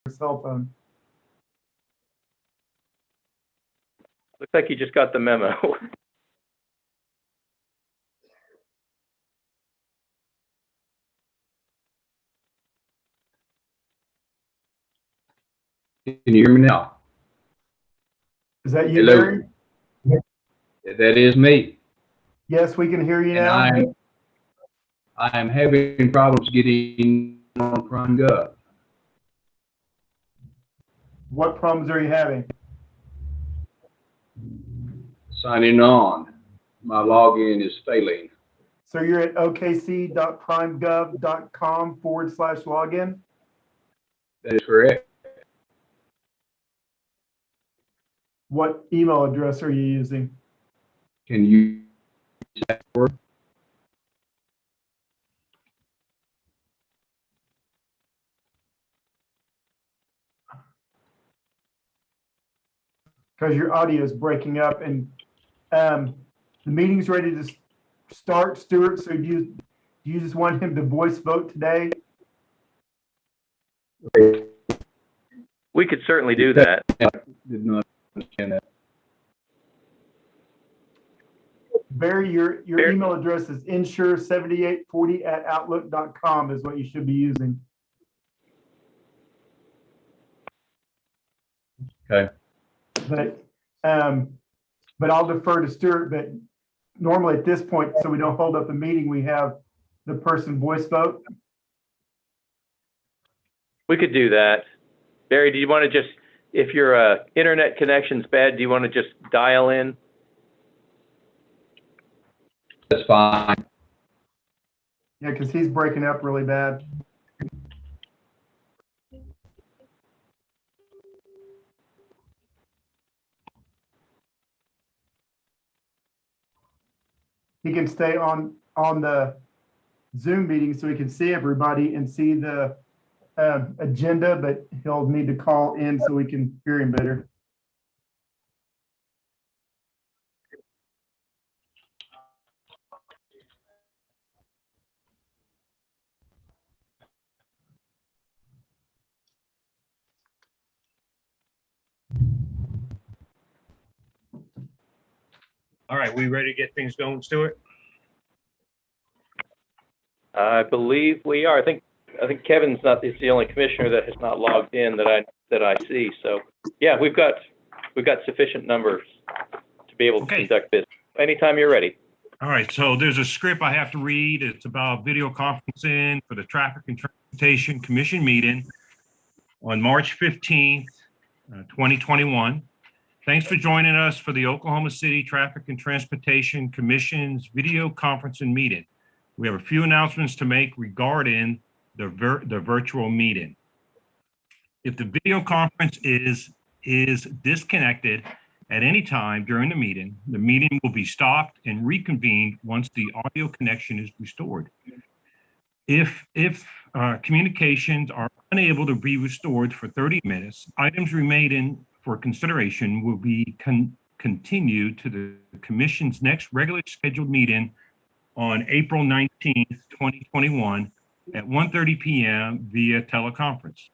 cell phone. Looks like you just got the memo. Can you hear me now? Is that you, Hello. Barry? That is me. Yes, we can hear you And now. I am having problems getting on Prime Gov. What problems are you having? Signing on. My login is failing. So you're at okc.primegov.com/login. That is correct. What email address are you using? Can you use that word? Because your audio is breaking up, and the meeting's ready to start, Stuart. So do you just want him to voice vote today? We could certainly do that. Did not understand that. Barry, your email address is ensure7840@outlook.com is what you should be using. Okay. But I'll defer to Stuart. But normally at this point, so we don't hold up the meeting, we have the person voice vote. We could do that. Barry, do you want to just, if your internet connection's bad, do you want to just dial in? That's fine. Yeah, because he's breaking up really bad. He can stay on the Zoom meeting so he can see everybody and see the agenda, but he'll need to call in so we can hear him better. All right, we ready to get things going, Stuart? I believe we are. I think Kevin's not, is the only commissioner that has not logged in that I see. So yeah, we've got sufficient numbers to be able to conduct business. Anytime you're ready. All right, so there's a script I have to read. It's about video conferencing for the Traffic and Transportation Commission meeting on March 15th, 2021. Thanks for joining us for the Oklahoma City Traffic and Transportation Commission's video conferencing meeting. We have a few announcements to make regarding the virtual meeting. If the video conference is disconnected at any time during the meeting will be stopped and reconvened once the audio connection is restored. If communications are unable to be restored for 30 minutes, items remaining for consideration will be continued to the Commission's next regularly scheduled meeting on April 19th, 2021 at 1:30 p.m. via teleconference.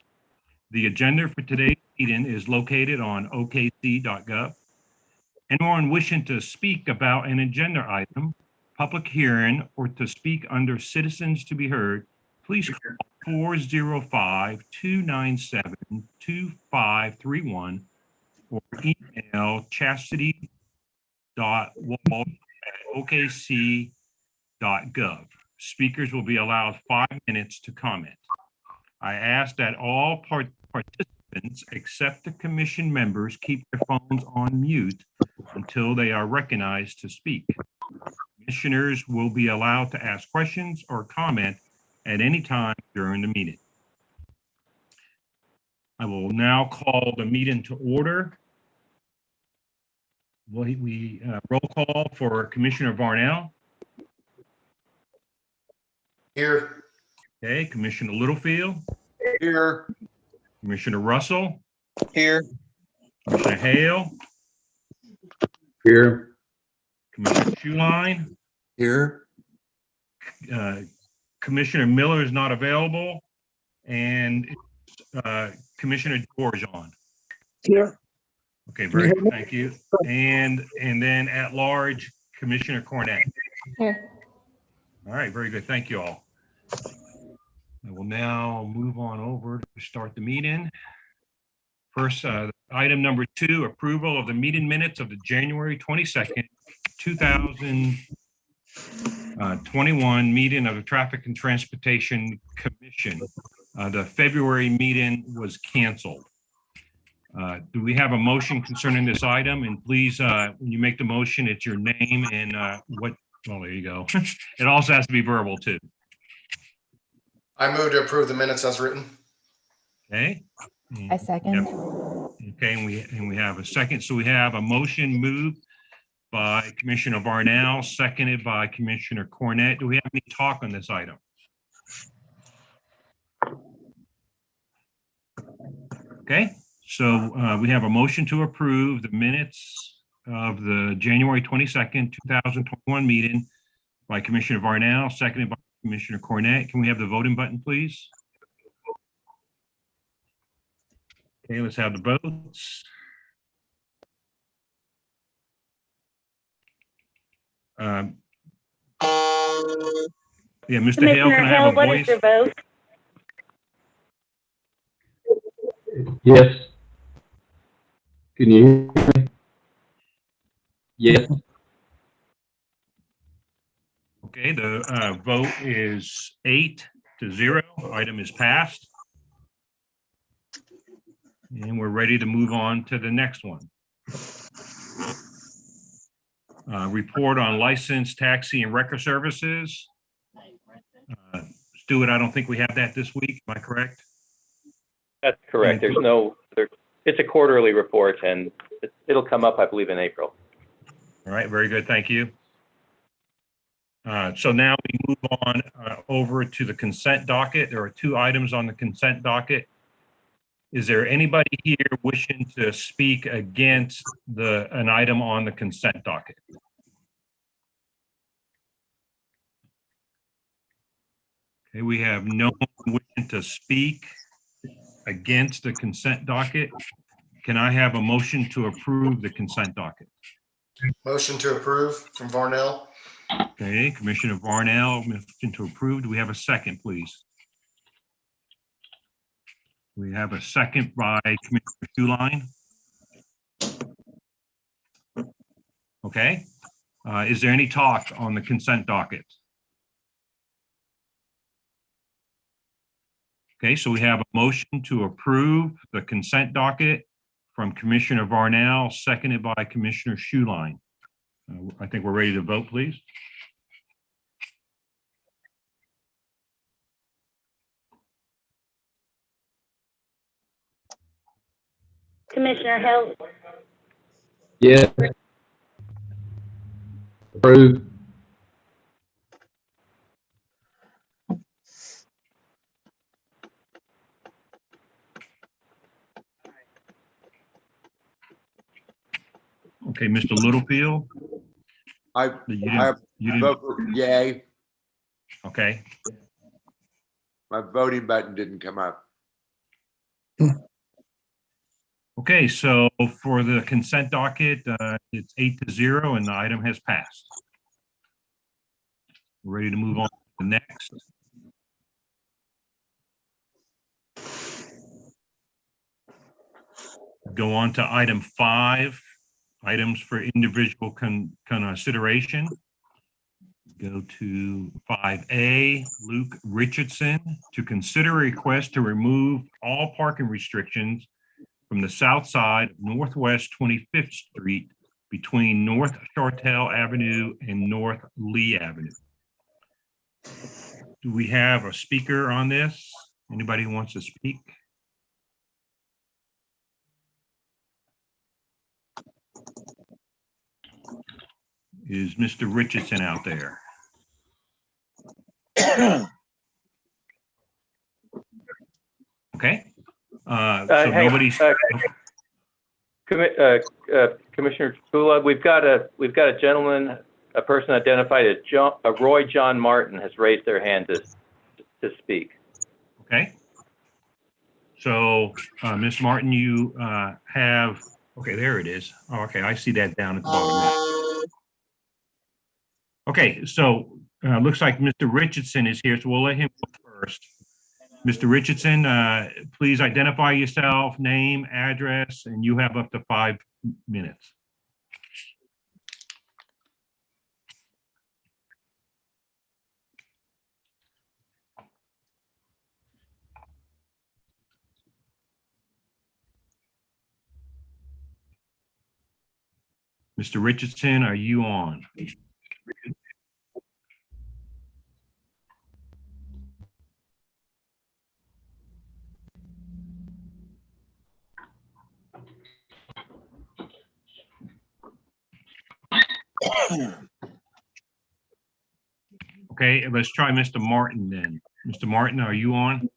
The agenda for today's meeting is located on okc.gov. Anyone wishing to speak about an agenda item, public hearing, or to speak under citizens to be heard, please call 405-297-2531 or email chastity.wall@okc.gov. Speakers will be allowed 5 minutes to comment. I ask that all participants, except the commission members, keep their phones on mute until they are recognized to speak. Commissioners will be allowed to ask questions or comment at any time during the meeting. I will now call the meeting to order. We roll call for Commissioner Varnell. Here. Okay, Commissioner Littlefield. Here. Commissioner Russell. Here. Commissioner Hale. Here. Commissioner Schuline. Here. Commissioner Miller is not available, and Commissioner George on? Here. Okay, Can you very hear good, me? thank you. And then at large, Commissioner Cornett. Here. All right, very good, thank you all. I will now move on over to start the meeting. First, item number 2, approval of the meeting minutes of the January 22nd, 2021 meeting of the Traffic and Transportation Commission. The February meeting was canceled. Do we have a motion concerning this item? And please, when you make the motion, it's your name and well, there you go. It also has to be verbal too. I move to approve the minutes as written. Okay. I second. Okay, and we have a second. So we have a motion moved by Commissioner Varnell, seconded by Commissioner Cornett. Do we have any talk on this item? Okay, so we have a motion to approve the minutes of the January 22nd, 2021 meeting by Commissioner Varnell, seconded by Commissioner Cornett. Can we have the voting button, please? Okay, let's have the votes. Yeah, Mr. Hale, can I have a What voice? is your vote? Yes. Can you hear me? Yes. Okay, the vote is 8-0. Item is passed. And we're ready to move on to the next one. Report on licensed taxi and wrecker services. Stuart, I don't think we have that this week. Am I correct? That's correct. It's a quarterly report and it'll come up, I believe, in April. All right, very good. Thank you. So now we move on over to the consent docket. There are 2 items on the consent docket. Is there anybody here wishing to speak against an item on the consent docket? Okay, we have no one wishing to speak against the consent docket. Can I have a motion to approve the consent docket? Motion to approve from Varnell. Okay, Commissioner Varnell, motion to approve. Do we have a second, please? We have a second by Commissioner Schuline. Okay. Is there any talk on the consent docket? Okay, so we have a motion to approve the consent docket from Commissioner Varnell, seconded by Commissioner Schuline. I think we're ready to vote, please. Commissioner Hill, Yes. Approved. Okay, Mr. Littlefield? I You didn't, vote for yay. okay. My voting button didn't come up. Okay, so for the consent docket, it's 8-0 and the item has passed. We're ready to move on to the next. Go on to item 5, items for individual consideration. Go to 5A, Luke Richardson, to consider a request to remove all parking restrictions from the south side of Northwest 25th Street between North Chartel Avenue and North Lee Avenue. Do we have a speaker on this? Anybody who wants to speak? Is Mr. Richardson out there? Okay. So Hey, nobody's. Commissioner Kula, we've got a gentleman, a person identified as Roy John Martin has raised their hand to speak. Okay. So, Ms. Martin, you have, okay, there it is. Oh, okay, I see that down at the bottom now. Okay, so looks like Mr. Richardson is here, so we'll let him go first. Mr. Richardson, please identify yourself, name, address, and you have up to 5 minutes. Mr. Richardson, are you on? Okay, let's try Mr. Martin then. Mr. Martin, are you on?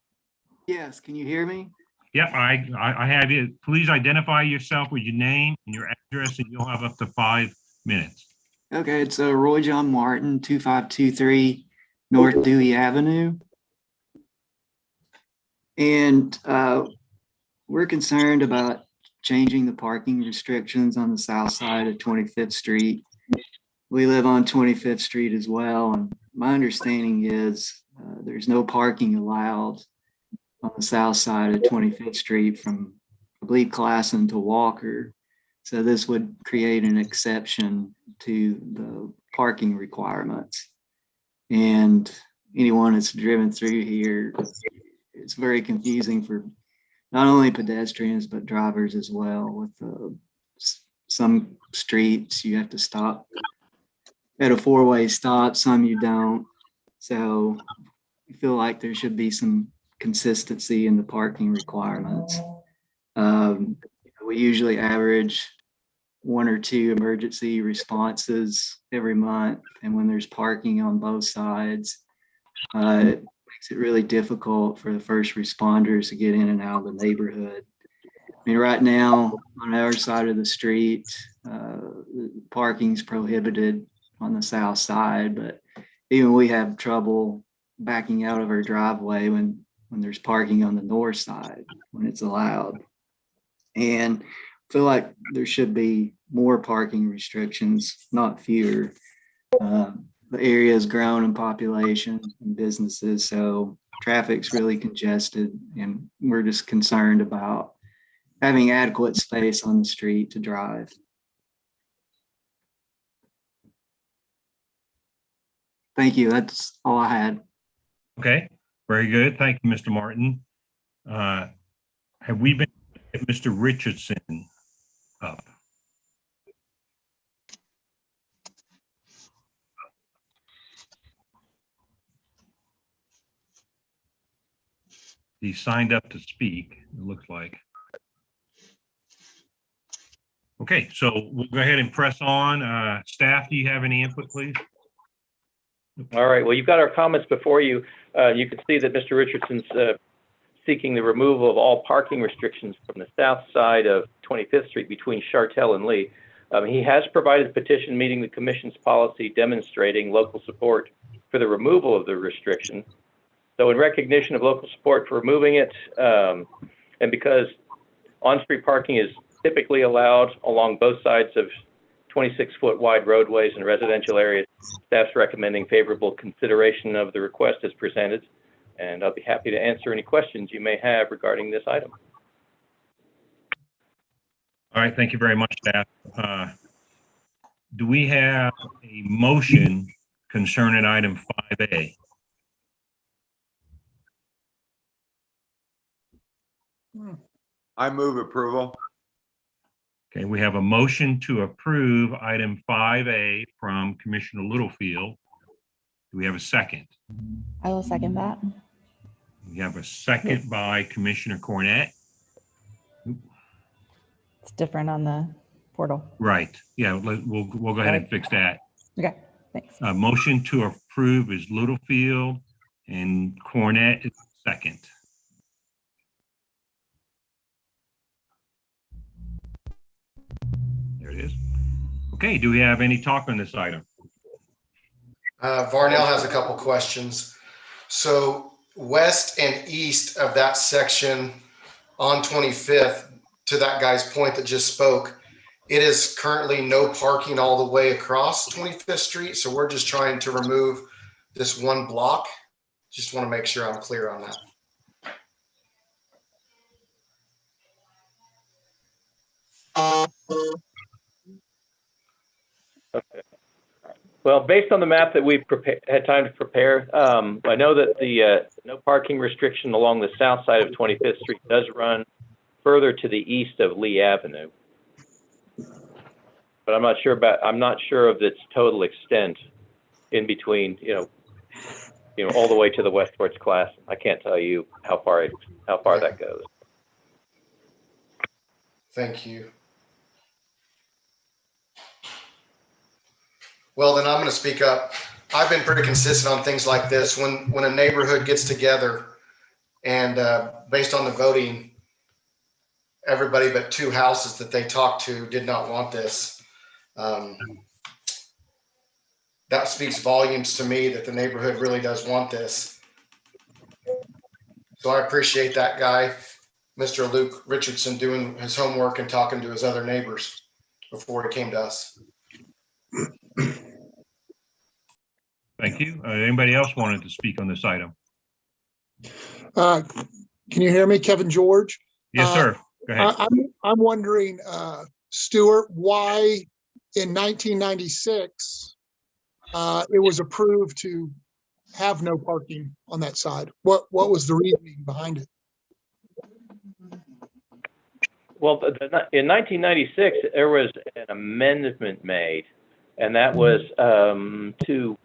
Yes, can you hear me? Yep, I have you. Please identify yourself with your name and your address, and you'll have up to 5 minutes. Okay, it's Roy John Martin, 2523 North Dewey Avenue. And we're concerned about changing the parking restrictions on the south side of 25th Street. We live on 25th Street as well, and my understanding is there's no parking allowed on the south side of 25th Street from, I believe, Classen to Walker. So this would create an exception to the parking requirements. And anyone that's driven through here, it's very confusing for not only pedestrians, but drivers as well. With some streets, you have to stop at a 4-way stop, some you don't. So I feel like there should be some consistency in the parking requirements. We usually average 1 or 2 emergency responses every month. And when there's parking on both sides, it makes it really difficult for the first responders to get in and out of the neighborhood. I mean, right now on our side of the street, parking's prohibited on the south side, but even we have trouble backing out of our driveway when there's parking on the north side when it's allowed. And I feel like there should be more parking restrictions, not fewer. The area has grown in population and businesses, so traffic's really congested, and we're just concerned about having adequate space on the street to drive. Thank you. That's all I had. Okay, very good. Thank you, Mr. Martin. Have we been at Mr. Richardson up? He signed up to speak, it looks like. Okay, so we'll go ahead and press on. Staff, do you have any input, please? All right, well, you've got our comments before you. You can see that Mr. Richardson's seeking the removal of all parking restrictions from the south side of 25th Street between Chartel and Lee. He has provided a petition meeting the commission's policy demonstrating local support for the removal of the restriction. So in recognition of local support for removing it, and because on-street parking is typically allowed along both sides of 26-foot wide roadways and residential areas, staff's recommending favorable consideration of the request as presented. And I'll be happy to answer any questions you may have regarding this item. All right, thank you very much, staff. Do we have a motion concerning item 5A? I move approval. Okay, we have a motion to approve item 5A from Commissioner Littlefield. Do we have a second? I will second that. We have a second by Commissioner Cornett. It's different on the portal. Right, yeah, we'll go ahead and fix that. Okay, thanks. Motion to approve is Littlefield and Cornett is second. There it is. Okay, do we have any talk on this item? Varnell has a couple questions. So west and east of that section on 25th, to that guy's point that just spoke, it is currently no parking all the way across 25th Street. So we're just trying to remove this one block. Just want to make sure I'm clear on that. Okay. Well, based on the map that we've had time to prepare, I know that the no parking restriction along the south side of 25th Street does run further to the east of Lee Avenue. But I'm not sure of its total extent in between, all the way to the west towards Class. I can't tell you how far that goes. Thank you. Well, then I'm going to speak up. I've been pretty consistent on things like this. When a neighborhood gets together and based on the voting, everybody but 2 houses that they talked to did not want this. That speaks volumes to me that the neighborhood really does want this. So I appreciate that guy, Mr. Luke Richardson, doing his homework and talking to his other neighbors before he came to us. Thank you. Anybody else wanted to speak on this item? Can you hear me, Kevin George? Yes, sir. Go ahead. I'm wondering, Stuart, why in 1996 it was approved to have no parking on that side? What was the reasoning behind it? Well, in 1996, there was an amendment made, and that was to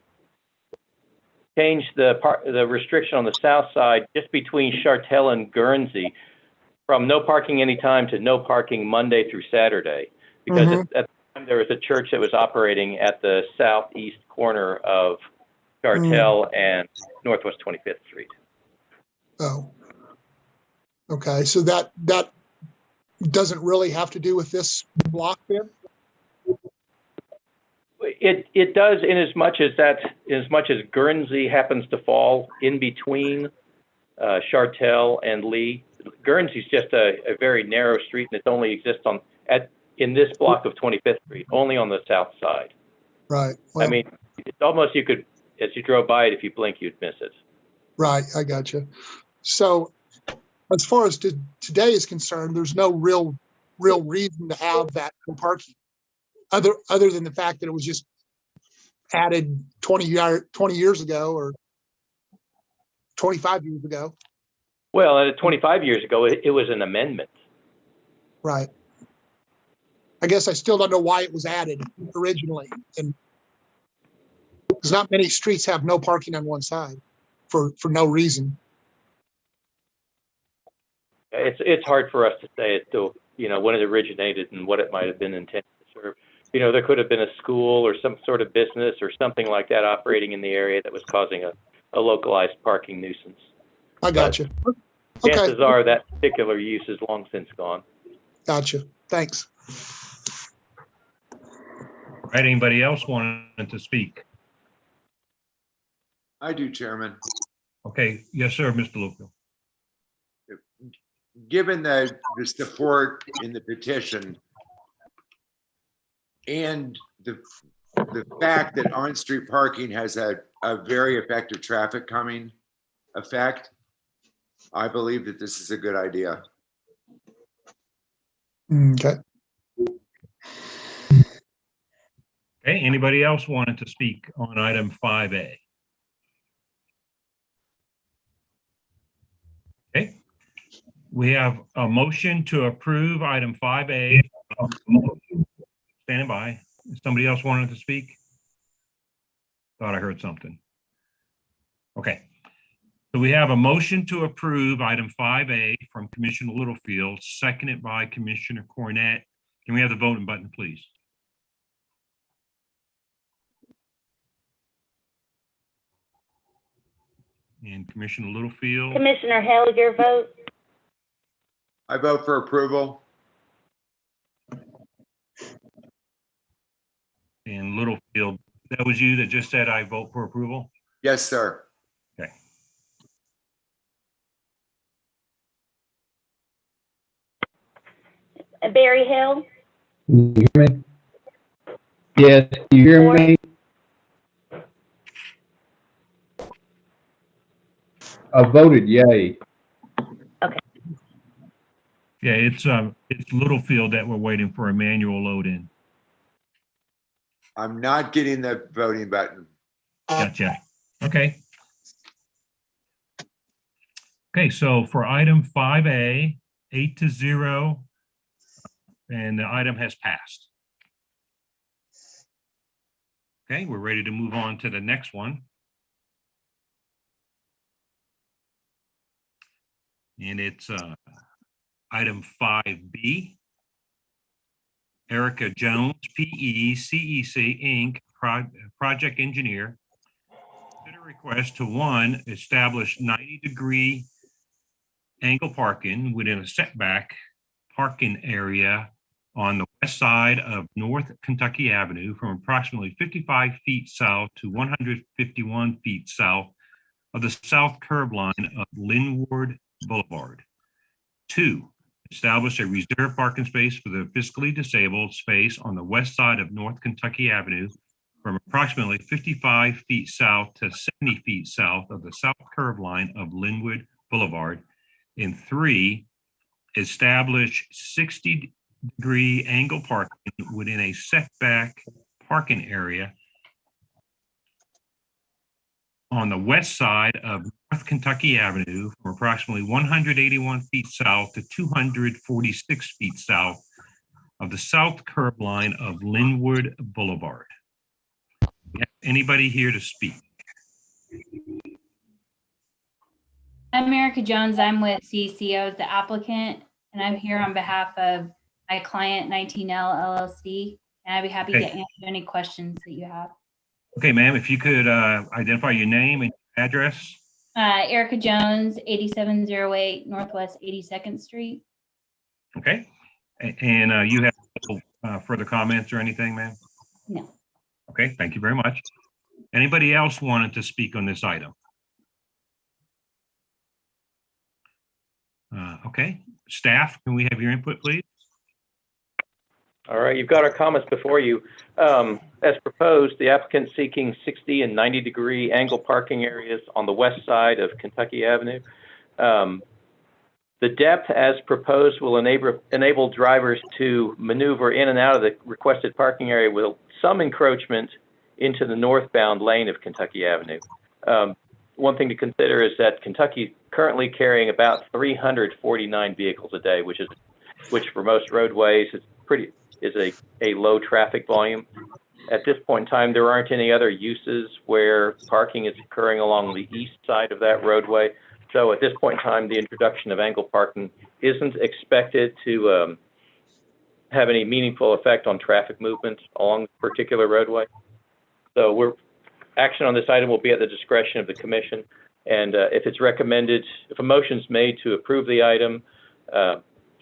change the restriction on the south side just between Chartel and Guernsey from no parking anytime to no parking Monday through Saturday. Because at the time there was a church that was operating at the southeast corner of Chartel and Northwest 25th Street. Oh, okay. So that doesn't really have to do with this block then? It does in as much as Guernsey happens to fall in between Chartel and Lee. Guernsey's just a very narrow street, and it only exists in this block of 25th Street, only on the south side. Right. Well, I mean, it's almost as you drove by it, if you blink, you'd miss it. Right. I got you. So as far as today is concerned, there's no real reason to have that parking other than the fact that it was just added 20 years ago or 25 years ago. Well, and 25 years ago, it was an amendment. Right. I guess I still don't know why it was added originally. And because not many streets have no parking on one side for no reason. It's hard for us to say as to, when it originated and what it might have been intended to serve. There could have been a school or some sort of business or something like that operating in the area that was causing a localized parking nuisance. I got you. Chances are that particular use is long since gone. Gotcha. Thanks. All right. Anybody else wanted to speak? I do, Chairman. Okay. Yes, sir, Mr. Lupill. Given the support in the petition and the fact that on-street parking has a very effective traffic calming effect, I believe that this is a good idea. Okay. Okay. Anybody else wanted to speak on item 5A? Okay. We have a motion to approve item 5A. Standing by. Somebody else wanted to speak? Thought I heard something. Okay. So we have a motion to approve item 5A from Commissioner Littlefield, seconded by Commissioner Cornett. Can we have the voting button, please? And Commissioner Littlefield. Commissioner Hale, your vote? I vote for approval. And Littlefield, that was you that just said I vote for approval? Yes, sir. Okay. Barry Hill, Can you hear me? Yes, you hear me? I voted yay. Yeah, it's Littlefield that we're waiting for a manual load in. I'm not getting the voting button. Gotcha. Okay. Okay, so for item 5A, 8-0, and the item has passed. Okay, we're ready to move on to the next one. And it's item 5B. Erica Jones, PE, CEC, Inc., project engineer. Consider request to 1, establish 90-degree angle parking within a setback parking area on the west side of North Kentucky Avenue from approximately 55 feet south to 151 feet south of the south curb line of Linwood Boulevard. 2, establish a reserved parking space for the physically disabled space on the west side of North Kentucky Avenue from approximately 55 feet south to 70 feet south of the south curb line of Linwood Boulevard. And 3, establish 60-degree angle parking within a setback parking area on the west side of North Kentucky Avenue from approximately 181 feet south to 246 feet south of the south curb line of Linwood Boulevard. Anybody here to speak? I'm Erica Jones. I'm with CCO as the applicant, and I'm here on behalf of my client, 19L LLC, and I'd be happy to answer any questions that you have. Okay, ma'am, if you could identify your name and address. Erica Jones, 8708 Northwest 82nd Street. Okay, and you have no further comments or anything, ma'am? No. Okay, thank you very much. Anybody else wanted to speak on this item? Okay, staff, can we have your input, please? All right, you've got our comments before you. As proposed, the applicant seeking 60 and 90-degree angle parking areas on the west side of Kentucky Avenue. The depth as proposed will enable drivers to maneuver in and out of the requested parking area with some encroachment into the northbound lane of Kentucky Avenue. One thing to consider is that Kentucky currently carrying about 349 vehicles a day, which for most roadways is a low traffic volume. At this point in time, there aren't any other uses where parking is occurring along the east side of that roadway. So at this point in time, the introduction of angle parking isn't expected to have any meaningful effect on traffic movement along the particular roadway. So action on this item will be at the discretion of the commission. And if a motion is made to approve the item,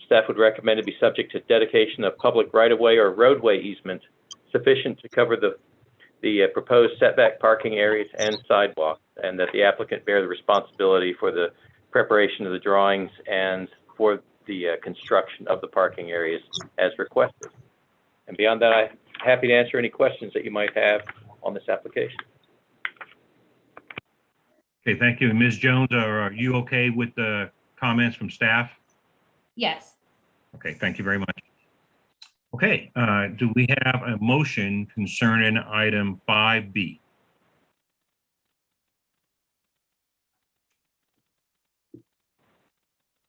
staff would recommend it be subject to dedication of public right-of-way or roadway easement sufficient to cover the proposed setback parking areas and sidewalk, and that the applicant bear the responsibility for the preparation of the drawings and for the construction of the parking areas as requested. And beyond that, I'm happy to answer any questions that you might have on this application. Okay, thank you. Ms. Jones, are you okay with the comments from staff? Yes. Okay, thank you very much. Okay, do we have a motion concerning item 5B?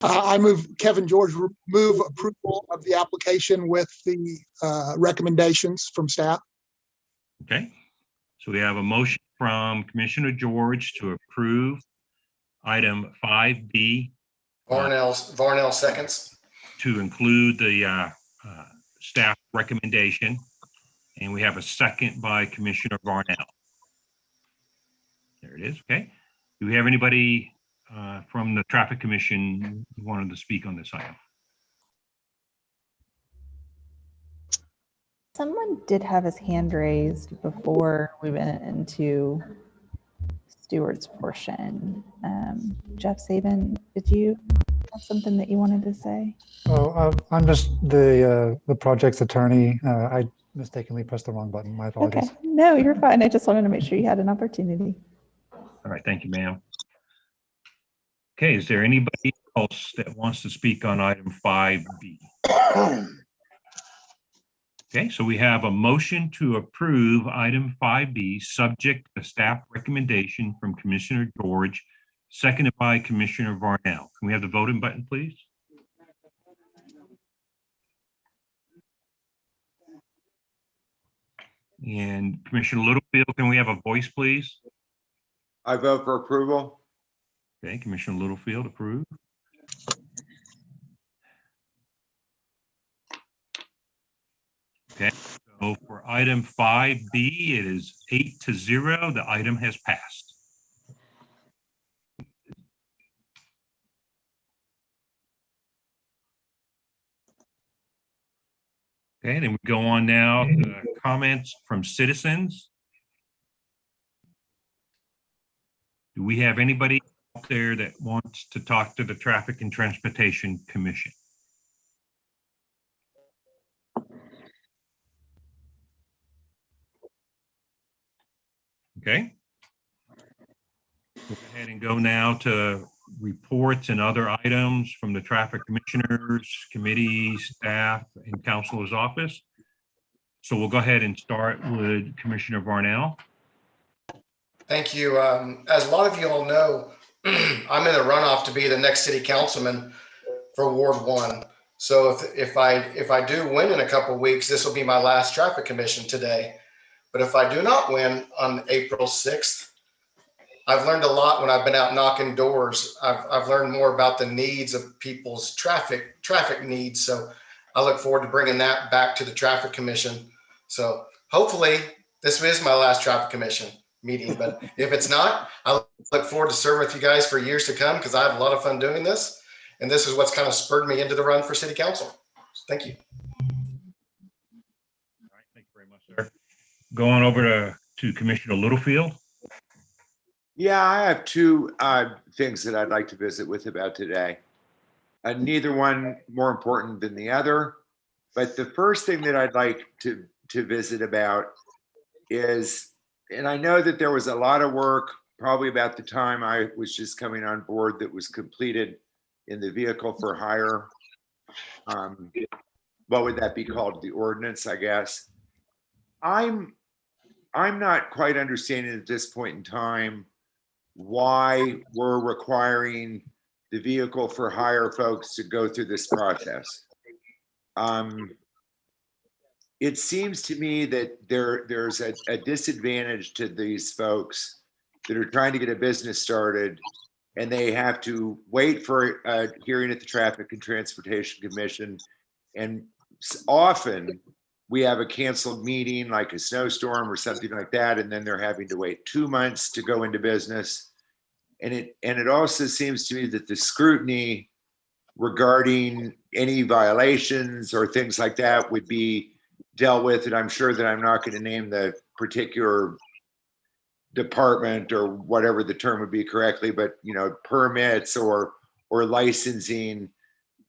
I move, Kevin George, move approval of the application with the recommendations from staff. Okay, so we have a motion from Commissioner George to approve item 5B. Varnell seconds. To include the staff recommendation. And we have a second by Commissioner Varnell. There it is, okay. Do we have anybody from the Traffic Commission who wanted to speak on this item? Someone did have his hand raised before we went into Stewart's portion. Jeff Saban, did you have something that you wanted to say? Oh, I'm just the project's attorney. I mistakenly pressed the wrong button. My Okay, apologies. no, you're fine. I just wanted to make sure you had an opportunity. All right, thank you, ma'am. Okay, is there anybody else that wants to speak on item 5B? Okay, so we have a motion to approve item 5B, subject to staff recommendation from Commissioner George, seconded by Commissioner Varnell. Can we have the voting button, please? And Commissioner Littlefield, can we have a voice, please? I vote for approval. Okay, Commissioner Littlefield, approved. Okay, so for item 5B, it is 8-0. The item has passed. Okay, then we go on now to comments from citizens. Do we have anybody out there that wants to talk to the Traffic and Transportation Commission? Okay. We'll go ahead and go now to reports and other items from the traffic commissioners, committees, staff, and counselor's office. So we'll go ahead and start with Commissioner Varnell. Thank you. As a lot of you all know, I'm in a runoff to be the next city councilman for Ward 1. So if I do win in a couple of weeks, this will be my last traffic commission today. But if I do not win on April 6th, I've learned a lot when I've been out knocking doors. I've learned more about the needs of people's traffic needs. So I look forward to bringing that back to the traffic commission. So hopefully this is my last traffic commission meeting, but if it's not, I look forward to serving with you guys for years to come because I have a lot of fun doing this. And this is what's kind of spurred me into the run for city council. Thank you. All right, thank you very much, sir. Going over to Commissioner Littlefield. Yeah, I have two things that I'd like to visit with about today. Neither one more important than the other. But the first thing that I'd like to visit about is, and I know that there was a lot of work probably about the time I was just coming on board that was completed in the vehicle for hire. What would that be called? The ordinance, I guess. I'm not quite understanding at this point in time why we're requiring the vehicle for hire folks to go through this process. It seems to me that there's a disadvantage to these folks that are trying to get a business started, and they have to wait for a hearing at the Traffic and Transportation Commission. And often we have a canceled meeting, like a snowstorm or something like that, and then they're having to wait 2 months to go into business. And it also seems to me that the scrutiny regarding any violations or things like that would be dealt with, and I'm sure that I'm not going to name the particular department or whatever the term would be correctly, but permits or licensing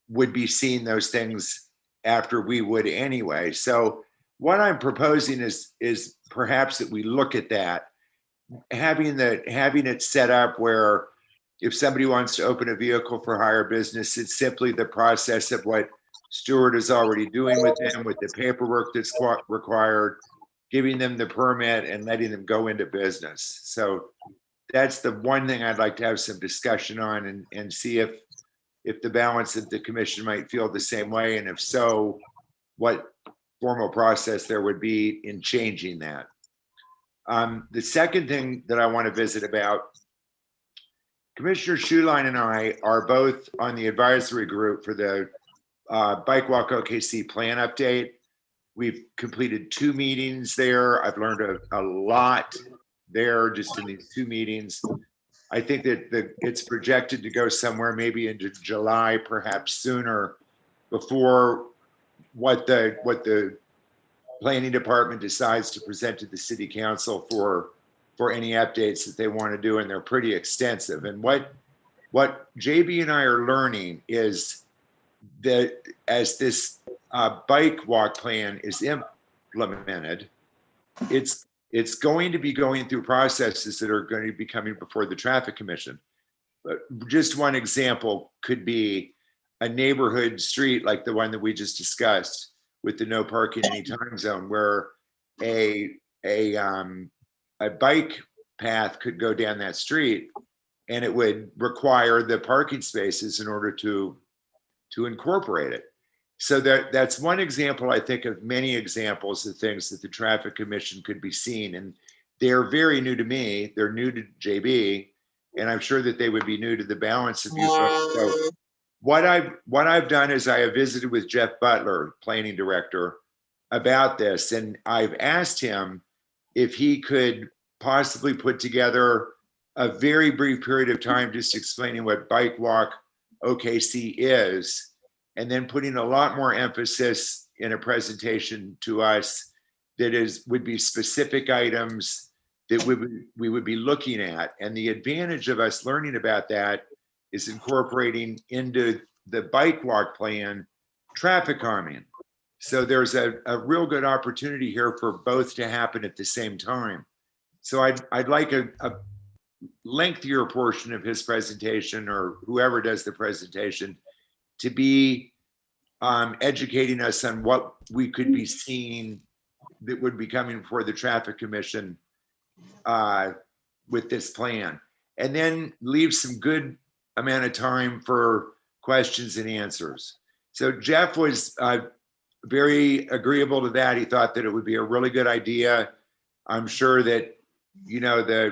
would be seeing those things after we would anyway. So what I'm proposing is perhaps that we look at that, having it set up where if somebody wants to open a vehicle for hire business, it's simply the process of what Stuart is already doing with them, with the paperwork that's required, giving them the permit and letting them go into business. So that's the one thing I'd like to have some discussion on and see if the balance of the commission might feel the same way. And if so, what formal process there would be in changing that. The second thing that I want to visit about, Commissioner Schuline and I are both on the advisory group for the Bike Walk OKC plan update. We've completed 2 meetings there. I've learned a lot there just in these 2 meetings. I think that it's projected to go somewhere maybe into July, perhaps sooner, before what the planning department decides to present to the city council for any updates that they want to do, and they're pretty extensive. And what what JB and I are learning is that as this bike walk plan is implemented, it's going to be going through processes that are going to be coming before the Traffic Commission. But just one example could be a neighborhood street like the one that we just discussed with the no parking anytime zone, where a bike path could go down that street, and it would require the parking spaces in order to incorporate it. So that's one example, I think, of many examples of things that the Traffic Commission could be seeing. And they're very new to me. They're new to JB, and I'm sure that they would be new to the balance of you folks. So what I've done is I have visited with Jeff Butler, planning director, about this, and I've asked him if he could possibly put together a very brief period of time just explaining what Bike Walk OKC is, and then putting a lot more emphasis in a presentation to us that would be specific items that we would be looking at. And the advantage of us learning about that is incorporating into the bike walk plan traffic calming. So there's a real good opportunity here for both to happen at the same time. So I'd like a lengthier portion of his presentation, or whoever does the presentation, to be educating us on what we could be seeing that would be coming before the Traffic Commission with this plan, and then leave some good amount of time for questions and answers. So Jeff was very agreeable to that. He thought that it would be a really good idea. I'm sure that,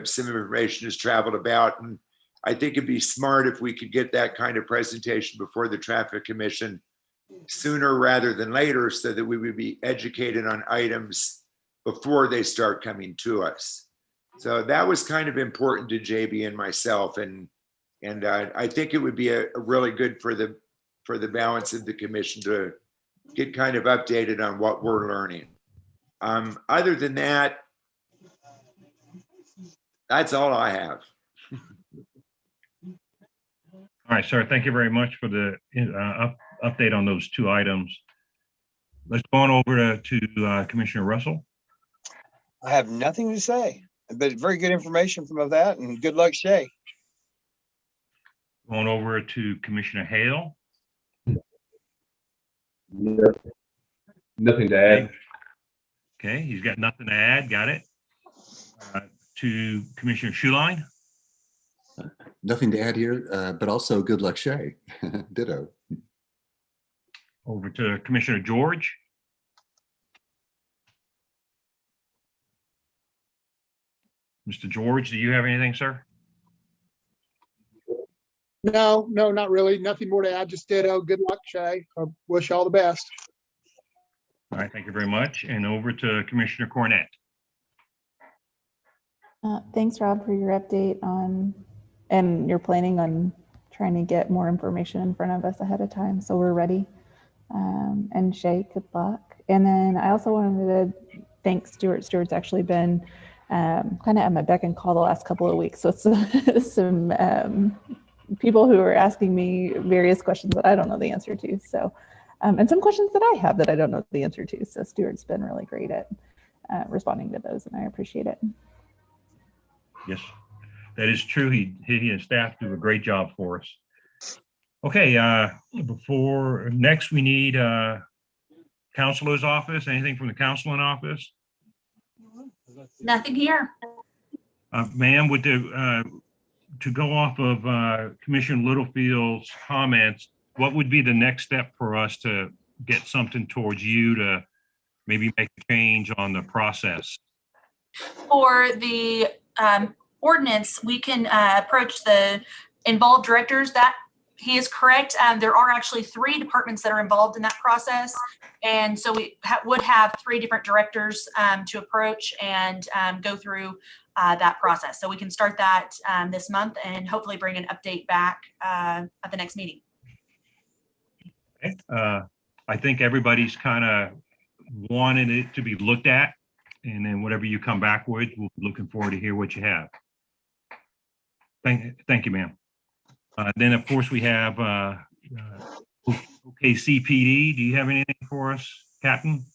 some information has traveled about, and I think it'd be smart if we could get that kind of presentation before the Traffic Commission sooner rather than later, so that we would be educated on items before they start coming to us. So that was kind of important to JB and myself, and I think it would be a really good for the balance of the commission to get kind of updated on what we're learning. Other than that, that's all I have. All right, sir. Thank you very much for the update on those two items. Let's go on over to Commissioner Russell. I have nothing to say, but very good information from that, and good luck, Shay. Going over to Commissioner Hale. Nothing to add. Okay, he's got nothing to add. Got it. To Commissioner Schuline. Nothing to add here, but also good luck, Shay. Ditto. Over to Commissioner George. Mr. George, do you have anything, sir? No, not really. Nothing more to add. Just ditto. Good luck, Shay. I wish you all the best. All right, thank you very much. And over to Commissioner Cornett. Thanks, Rob, for your update on, and you're planning on trying to get more information in front of us ahead of time, so we're ready. And Shay, good luck. And then I also wanted to thank Stuart. Stuart's actually been kind of at my beck and call the last couple of weeks. So it's some people who are asking me various questions that I don't know the answer to. So, and some questions that I have that I don't know the answer to. So Stuart's been really great at responding to those, and I appreciate it. Yes, that is true. He and staff do a great job for us. Okay, before next we need counselor's office. Anything from the counseling office? Nothing here. Ma'am, would to go off of Commissioner Littlefield's comments, what would be the next step for us to get something towards you to maybe make a change on the process? For the ordinance, we can approach the involved directors. That he is correct. There are actually 3 departments that are involved in that process. And so we would have 3 different directors to approach and go through that process. So we can start that this month and hopefully bring an update back at the next meeting. Okay. I think everybody's kind of wanted it to be looked at. And then whatever you come back with, we'll be looking forward to hear what you have. Thank you, ma'am. Then, of course, we have OKCPD. Do you have anything for us, Captain?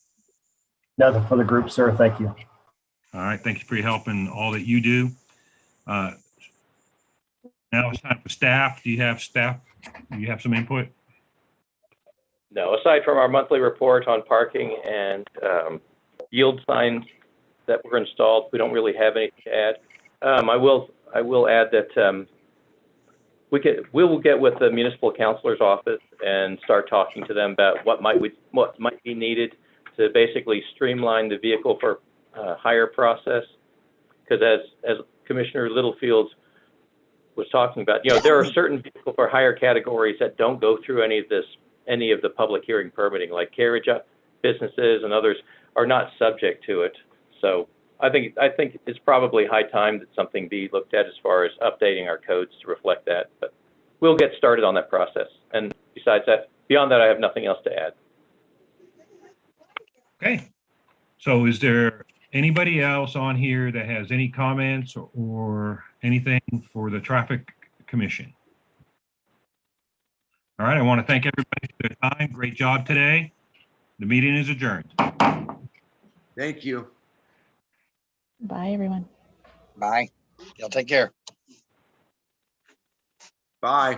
Nothing for the group, sir. Thank you. All right. Thank you for your help and all that you do. Now it's time for staff. Do you have staff? Do you have some input? No, aside from our monthly report on parking and yield signs that were installed, we don't really have anything to add. I will add that we will get with the municipal counselor's office and start talking to them about what might be needed to basically streamline the vehicle for hire process. Because as Commissioner Littlefield was talking about, there are certain vehicle for hire categories that don't go through any of the public hearing permitting, like carriage businesses and others are not subject to it. So I think it's probably high time that something be looked at as far as updating our codes to reflect that. But we'll get started on that process. And besides that, beyond that, I have nothing else to add. Okay. So is there anybody else on here that has any comments or anything for the Traffic Commission? All right. I want to thank everybody for their time. Great job today. The meeting is adjourned. Thank you. Bye, everyone. Bye. Y'all take care. Bye.